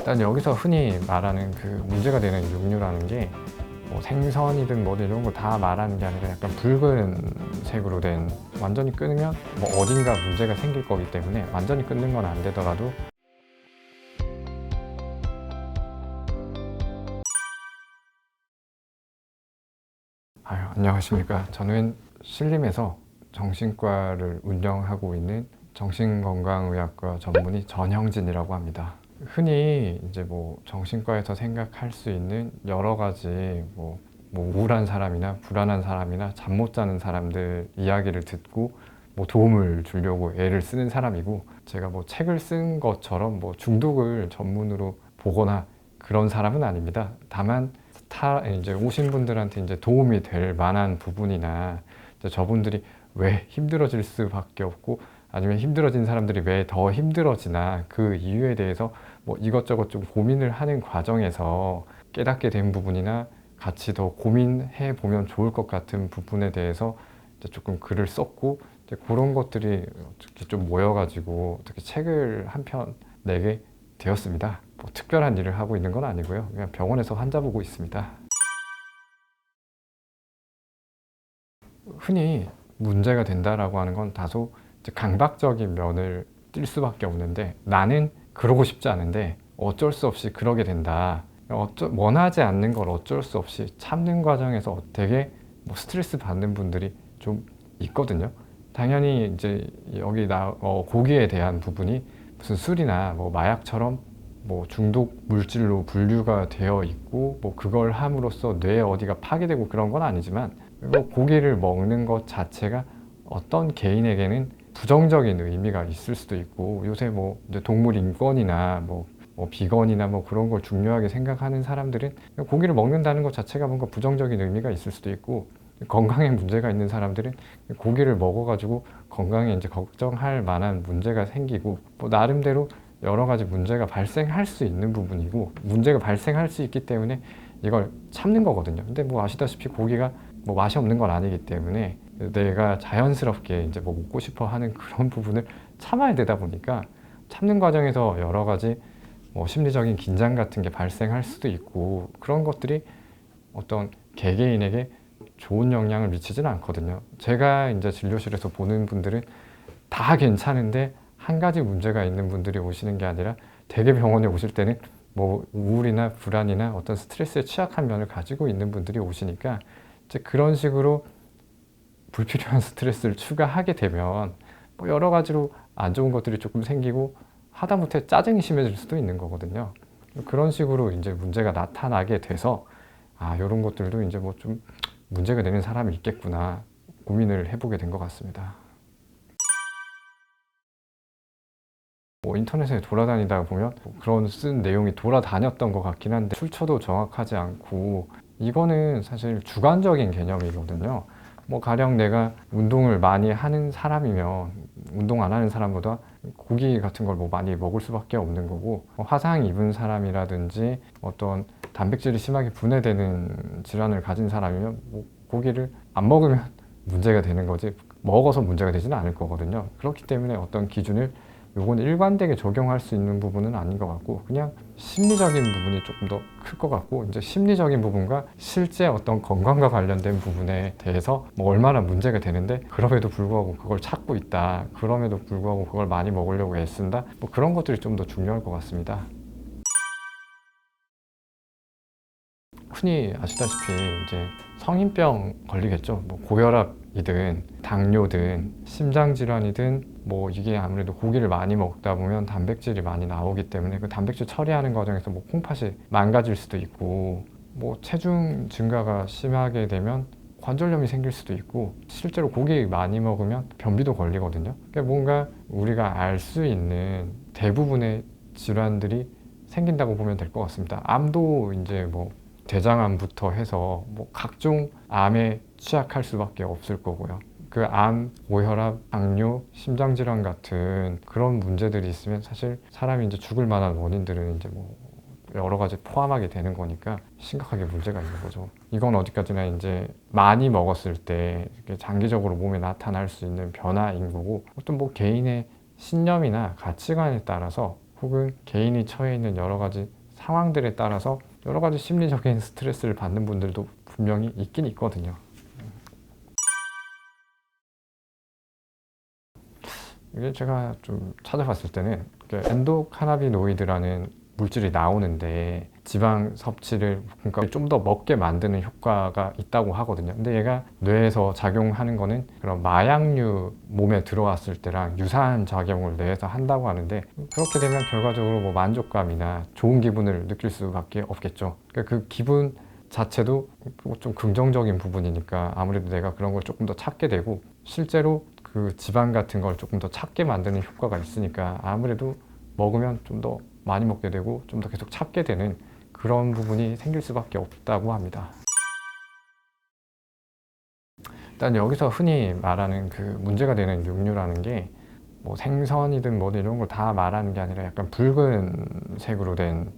일단 여기서 흔히 말하는 그 문제가 되는 육류라는 게 뭐 생선이든 뭐든 이런 거 다 말하는 게 아니라 약간 붉은색으로 된, 완전히 끊으면 뭐 어딘가 문제가 생길 거기 때문에 완전히 끊는 건 안 되더라도 안녕하십니까. 저는 신림에서 정신과를 운영하고 있는 정신건강의학과 전문의 전형진이라고 합니다. 흔히 이제 뭐 정신과에서 생각할 수 있는 여러 가지 뭐 우울한 사람이나 불안한 사람이나 잠 못 자는 사람들 이야기를 듣고 뭐 도움을 주려고 애를 쓰는 사람이고, 제가 뭐 책을 쓴 것처럼 뭐 중독을 전문으로 보거나 그런 사람은 아닙니다. 다만 이제 오신 분들한테 이제 도움이 될 만한 부분이나 이제 저분들이 왜 힘들어질 수밖에 없고, 아니면 힘들어진 사람들이 왜 더 힘들어지나 그 이유에 대해서 뭐 이것저것 좀 고민을 하는 과정에서 깨닫게 된 부분이나 같이 더 고민해 보면 좋을 것 같은 부분에 대해서 이제 조금 글을 썼고, 이제 그런 것들이 어떻게 좀 모여가지고 어떻게 책을 한 편 내게 되었습니다. 뭐 특별한 일을 하고 있는 건 아니고요. 그냥 병원에서 환자 보고 있습니다. 흔히 문제가 된다라고 하는 건 다소 이제 강박적인 면을 띌 수밖에 없는데, 나는 그러고 싶지 않은데 어쩔 수 없이 그러게 된다. 원하지 않는 걸 어쩔 수 없이 참는 과정에서 되게 뭐 스트레스 받는 분들이 좀 있거든요. 당연히 이제 여기 고기에 대한 부분이 무슨 술이나 뭐 마약처럼 뭐 중독 물질로 분류가 되어 있고, 뭐 그걸 함으로써 뇌 어디가 파괴되고 그런 건 아니지만, 그리고 고기를 먹는 것 자체가 어떤 개인에게는 부정적인 의미가 있을 수도 있고, 요새 뭐 이제 동물 인권이나 뭐 비건이나 뭐 그런 걸 중요하게 생각하는 사람들은 고기를 먹는다는 것 자체가 뭔가 부정적인 의미가 있을 수도 있고, 건강에 문제가 있는 사람들은 고기를 먹어가지고 건강에 이제 걱정할 만한 문제가 생기고, 뭐 나름대로 여러 가지 문제가 발생할 수 있는 부분이고, 문제가 발생할 수 있기 때문에 이걸 참는 거거든요. 근데 뭐 아시다시피 고기가 뭐 맛이 없는 건 아니기 때문에 내가 자연스럽게 이제 뭐 먹고 싶어 하는 그런 부분을 참아야 되다 보니까, 참는 과정에서 여러 가지 뭐 심리적인 긴장 같은 게 발생할 수도 있고, 그런 것들이 어떤 개개인에게 좋은 영향을 미치지는 않거든요. 제가 이제 진료실에서 보는 분들은 다 괜찮은데 한 가지 문제가 있는 분들이 오시는 게 아니라, 대개 병원에 오실 때는 뭐 우울이나 불안이나 어떤 스트레스에 취약한 면을 가지고 있는 분들이 오시니까, 이제 그런 식으로 불필요한 스트레스를 추가하게 되면 뭐 여러 가지로 안 좋은 것들이 조금 생기고, 하다못해 짜증이 심해질 수도 있는 거거든요. 그런 식으로 이제 문제가 나타나게 돼서, 이런 것들도 이제 뭐 좀 문제가 되는 사람이 있겠구나 고민을 해보게 된 것 같습니다. 뭐 인터넷에 돌아다니다 보면 그런 쓴 내용이 돌아다녔던 것 같긴 한데, 출처도 정확하지 않고, 이거는 사실 주관적인 개념이거든요. 뭐 가령 내가 운동을 많이 하는 사람이면 운동 안 하는 사람보다 고기 같은 걸 뭐 많이 먹을 수밖에 없는 거고, 뭐 화상 입은 사람이라든지 어떤 단백질이 심하게 분해되는 질환을 가진 사람이면 뭐 고기를 안 먹으면 문제가 되는 거지, 먹어서 문제가 되지는 않을 거거든요. 그렇기 때문에 어떤 기준을 요건 일관되게 적용할 수 있는 부분은 아닌 것 같고, 그냥 심리적인 부분이 조금 더 클 것 같고, 이제 심리적인 부분과 실제 어떤 건강과 관련된 부분에 대해서 뭐 얼마나 문제가 되는데 그럼에도 불구하고 그걸 찾고 있다, 그럼에도 불구하고 그걸 많이 먹으려고 애쓴다, 뭐 그런 것들이 좀 더 중요할 것 같습니다. 흔히 아시다시피 이제 성인병 걸리겠죠. 뭐 고혈압이든 당뇨든 심장질환이든, 뭐 이게 아무래도 고기를 많이 먹다 보면 단백질이 많이 나오기 때문에 그 단백질 처리하는 과정에서 뭐 콩팥이 망가질 수도 있고, 뭐 체중 증가가 심하게 되면 관절염이 생길 수도 있고, 실제로 고기 많이 먹으면 변비도 걸리거든요. 그러니까 뭔가 우리가 알 수 있는 대부분의 질환들이 생긴다고 보면 될 것 같습니다. 암도 이제 뭐 대장암부터 해서 뭐 각종 암에 취약할 수밖에 없을 거고요. 그 암, 고혈압, 당뇨, 심장질환 같은 그런 문제들이 있으면 사실 사람이 이제 죽을 만한 원인들은 이제 뭐 여러 가지 포함하게 되는 거니까 심각하게 문제가 있는 거죠. 이건 어디까지나 이제 많이 먹었을 때 장기적으로 몸에 나타날 수 있는 변화인 거고, 어떤 뭐 개인의 신념이나 가치관에 따라서 혹은 개인이 처해 있는 여러 가지 상황들에 따라서 여러 가지 심리적인 스트레스를 받는 분들도 분명히 있긴 있거든요. 이게 제가 좀 찾아봤을 때는 엔도카나비노이드라는 물질이 나오는데 지방 섭취를 그러니까 좀 더 먹게 만드는 효과가 있다고 하거든요. 근데 얘가 뇌에서 작용하는 거는 그런 마약류 몸에 들어왔을 때랑 유사한 작용을 뇌에서 한다고 하는데 그렇게 되면 결과적으로 뭐 만족감이나 좋은 기분을 느낄 수밖에 없겠죠. 그러니까 그 기분 자체도 좀 긍정적인 부분이니까 아무래도 내가 그런 걸 조금 더 찾게 되고 실제로 그 지방 같은 걸 조금 더 찾게 만드는 효과가 있으니까 아무래도 먹으면 좀 더 많이 먹게 되고 좀 더 계속 찾게 되는 그런 부분이 생길 수밖에 없다고 합니다. 일단 여기서 흔히 말하는 그 문제가 되는 육류라는 게 뭐 생선이든 뭐든 이런 걸 다 말하는 게 아니라 약간 붉은색으로 된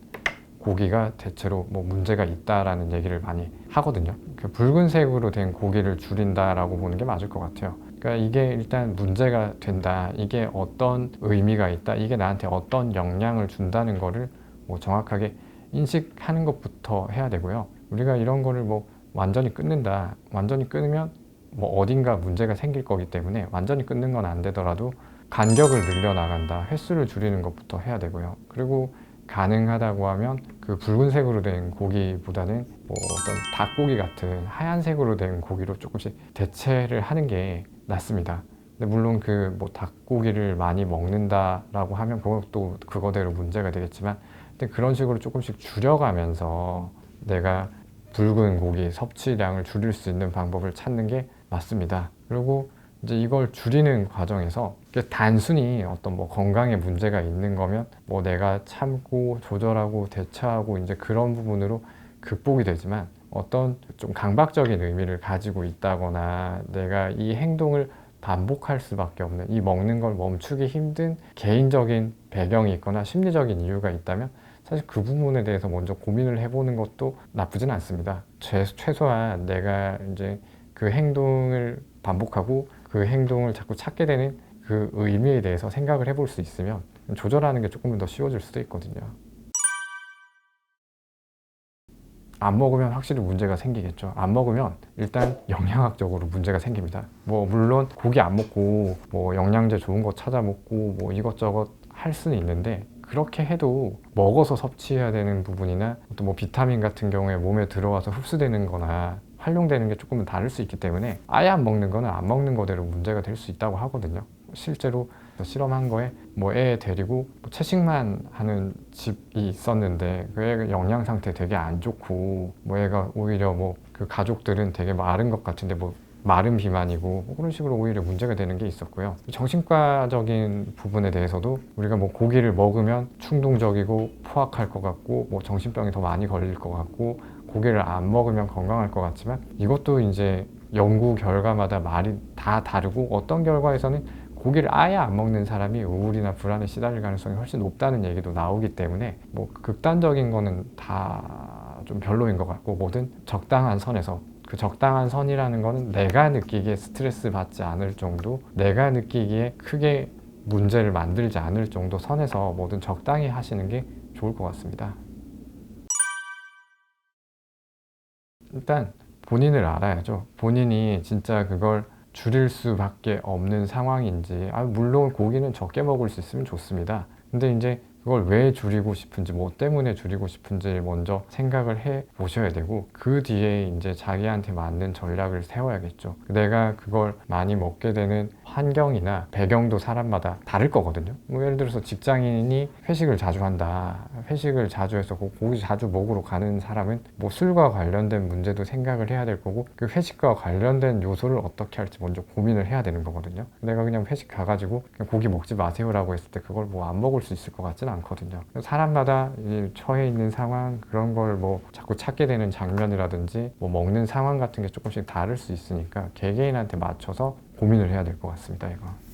고기가 대체로 뭐 문제가 있다라는 얘기를 많이 하거든요. 그 붉은색으로 된 고기를 줄인다라고 보는 게 맞을 것 같아요. 그러니까 이게 일단 문제가 된다. 이게 어떤 의미가 있다. 이게 나한테 어떤 영향을 준다는 거를 뭐 정확하게 인식하는 것부터 해야 되고요. 우리가 이런 거를 뭐 완전히 끊는다. 완전히 끊으면 뭐 어딘가 문제가 생길 거기 때문에 완전히 끊는 건 안 되더라도 간격을 늘려나간다. 횟수를 줄이는 것부터 해야 되고요. 그리고 가능하다고 하면 그 붉은색으로 된 고기보다는 뭐 어떤 닭고기 같은 하얀색으로 된 고기로 조금씩 대체를 하는 게 낫습니다. 근데 물론 그 뭐 닭고기를 많이 먹는다라고 하면 그것도 그거대로 문제가 되겠지만 근데 그런 식으로 조금씩 줄여가면서 내가 붉은 고기 섭취량을 줄일 수 있는 방법을 찾는 게 맞습니다. 그리고 이제 이걸 줄이는 과정에서 단순히 어떤 뭐 건강에 문제가 있는 거면 뭐 내가 참고 조절하고 대처하고 이제 그런 부분으로 극복이 되지만 어떤 좀 강박적인 의미를 가지고 있다거나 내가 이 행동을 반복할 수밖에 없는 이 먹는 걸 멈추기 힘든 개인적인 배경이 있거나 심리적인 이유가 있다면 사실 그 부분에 대해서 먼저 고민을 해보는 것도 나쁘진 않습니다. 최소한 내가 이제 그 행동을 반복하고 그 행동을 자꾸 찾게 되는 그 의미에 대해서 생각을 해볼 수 있으면 조절하는 게 조금 더 쉬워질 수도 있거든요. 안 먹으면 확실히 문제가 생기겠죠. 안 먹으면 일단 영양학적으로 문제가 생깁니다. 뭐 물론 고기 안 먹고 뭐 영양제 좋은 거 찾아 먹고 뭐 이것저것 할 수는 있는데 그렇게 해도 먹어서 섭취해야 되는 부분이나 또 뭐 비타민 같은 경우에 몸에 들어와서 흡수되는 거나 활용되는 게 조금은 다를 수 있기 때문에 아예 안 먹는 거는 안 먹는 거대로 문제가 될 수 있다고 하거든요. 실제로 실험한 거에 뭐 애 데리고 뭐 채식만 하는 집이 있었는데 그 애 영양 상태 되게 안 좋고 뭐 애가 오히려 뭐 그 가족들은 되게 마른 것 같은데 뭐 마른 비만이고 뭐 그런 식으로 오히려 문제가 되는 게 있었고요. 정신과적인 부분에 대해서도 우리가 뭐 고기를 먹으면 충동적이고 포악할 것 같고 뭐 정신병이 더 많이 걸릴 것 같고 고기를 안 먹으면 건강할 것 같지만 이것도 이제 연구 결과마다 말이 다 다르고 어떤 결과에서는 고기를 아예 안 먹는 사람이 우울이나 불안에 시달릴 가능성이 훨씬 높다는 얘기도 나오기 때문에 뭐 극단적인 거는 다 좀 별로인 것 같고 뭐든 적당한 선에서 그 적당한 선이라는 거는 내가 느끼기에 스트레스 받지 않을 정도 내가 느끼기에 크게 문제를 만들지 않을 정도 선에서 뭐든 적당히 하시는 게 좋을 것 같습니다. 일단 본인을 알아야죠. 본인이 진짜 그걸 줄일 수밖에 없는 상황인지, 물론 고기는 적게 먹을 수 있으면 좋습니다. 근데 이제 그걸 왜 줄이고 싶은지, 뭐 때문에 줄이고 싶은지 먼저 생각을 해 보셔야 되고, 그 뒤에 이제 자기한테 맞는 전략을 세워야겠죠. 내가 그걸 많이 먹게 되는 환경이나 배경도 사람마다 다를 거거든요. 뭐 예를 들어서 직장인이 회식을 자주 한다. 회식을 자주 해서 고기 자주 먹으러 가는 사람은 뭐 술과 관련된 문제도 생각을 해야 될 거고, 그 회식과 관련된 요소를 어떻게 할지 먼저 고민을 해야 되는 거거든요. 내가 그냥 회식 가가지고 그냥 고기 먹지 마세요라고 했을 때 그걸 뭐 안 먹을 수 있을 것 같지는 않거든요. 사람마다 처해 있는 상황 그런 걸 뭐 자꾸 찾게 되는 장면이라든지 뭐 먹는 상황 같은 게 조금씩 다를 수 있으니까 개개인한테 맞춰서 고민을 해야 될 것 같습니다. 이거.